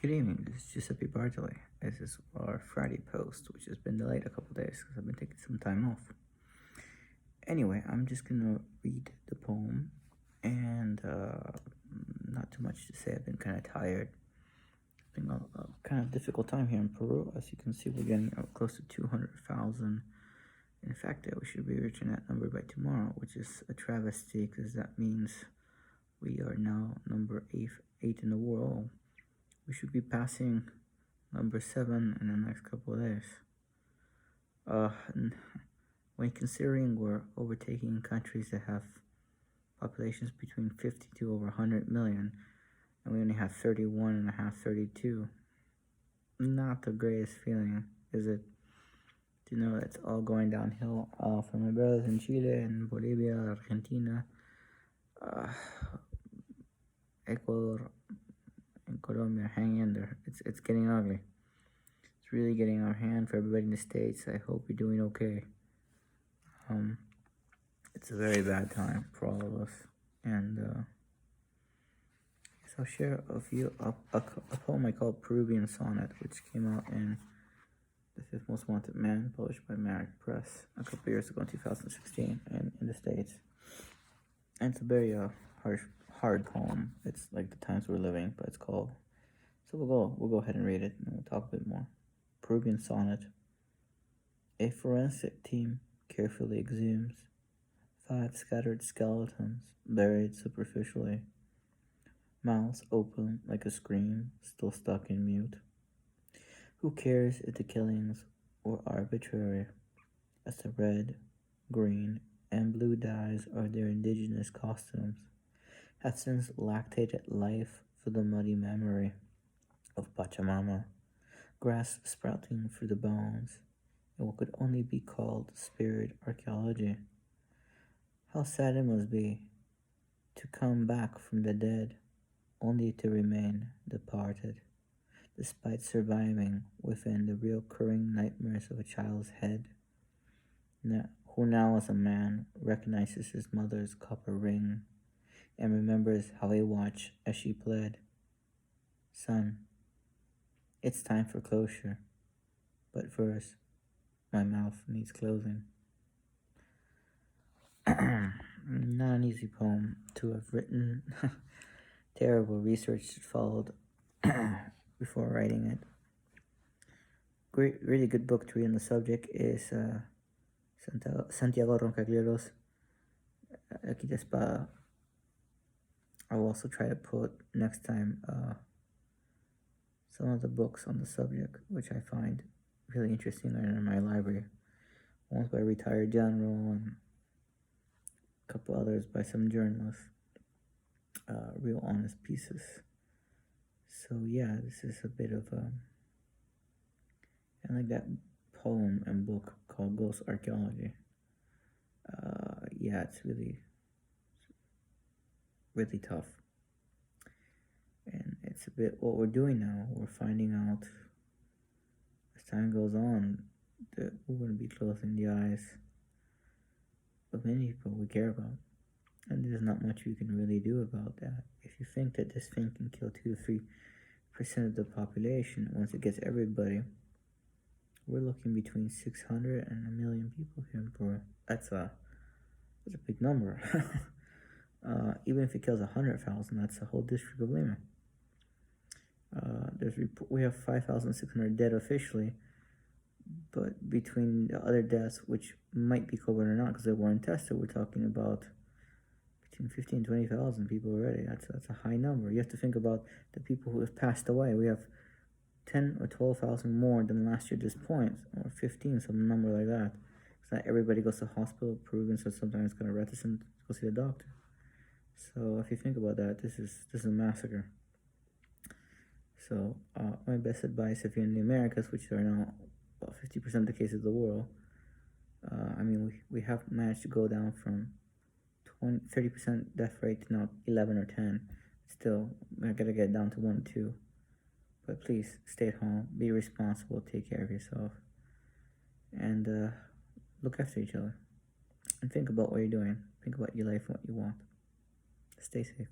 Good evening, this is Giuseppe Bartoli. This is our Friday post, which has been delayed a couple days because I've been taking some time off. Anyway, I'm just gonna read the poem, and not too much to say. I've been kind of tired. It's been a kind of difficult time here in Peru. As you can see, we're getting close to 200,000. In fact, we should be reaching that number by tomorrow, which is a travesty because that means we are now number eight in the world. We should be passing number 7 in the next couple of days. When considering we're overtaking countries that have populations between 50 to over 100 million, and we only have 31.5, 32, not the greatest feeling, is it? To know it's all going downhill for my brothers in Chile and Bolivia, Argentina, Ecuador, and Colombia. Hang in there. It's getting ugly. It's really getting out of hand for everybody in the States. I hope you're doing okay. It's a very bad time for all of us, and I guess I'll share a poem I call Peruvian Sonnet, which came out in The Fifth Most Wanted Man, published by Marriott Press a couple years ago in 2016 in the States. And it's a very hard poem. It's like the times we're living, but it's called. So we'll go ahead and read it, and we'll talk a bit more. Peruvian Sonnet. A forensic team carefully exhumes 5 scattered skeletons buried superficially, mouths open like a scream, still stuck in mute. Who cares if the killings were arbitrary, as the red, green, and blue dyes of their indigenous costumes have since lactated life for the muddy memory of Pachamama, grass sprouting through the bones, and what could only be called spirit archaeology. How sad it must be to come back from the dead only to remain departed, despite surviving within the recurring nightmares of a child's head, who now as a man recognizes his mother's copper ring and remembers how he watched as she pled, "Son, it's time for closure, but first, my mouth needs closing." Not an easy poem to have written. Terrible research followed before writing it. Really good book to read on the subject is Santiago Roncagliero's Aquí de Espada. I'll also try to put next time some of the books on the subject, which I find really interesting, in my library. One's by a retired general, and a couple others by some journalists. Real honest pieces. So yeah, this is a bit of and like that poem and book called Ghost Archaeology. Yeah, it's really tough. And it's a bit what we're doing now. We're finding out as time goes on that we're going to be closing the eyes of many people we care about. And there's not much we can really do about that. If you think that this thing can kill 2 to 3% of the population, once it gets everybody, we're looking between 600 and 1 million people here in Peru. That's a big number. Even if it kills 100,000, that's a whole district of Lima. We have 5,600 dead officially, but between the other deaths, which might be COVID or not because they weren't tested, we're talking about between 15,000 and 20,000 people already. That's a high number. You have to think about the people who have passed away. We have 10 or 12,000 more than last year at this point, or 15, some number like that. It's not everybody goes to hospital. Peruvians are sometimes kind of reticent to go see the doctor. So if you think about that, this is a massacre. So my best advice, if you're in the Americas, which are now about 50% of the cases of the world, we have managed to go down from 30% death rate to now 11 or 10. Still, I gotta get down to 1 or 2. But please stay at home, be responsible, take care of yourself, and look after each other. And think about what you're doing. Think about your life and what you want. Stay safe.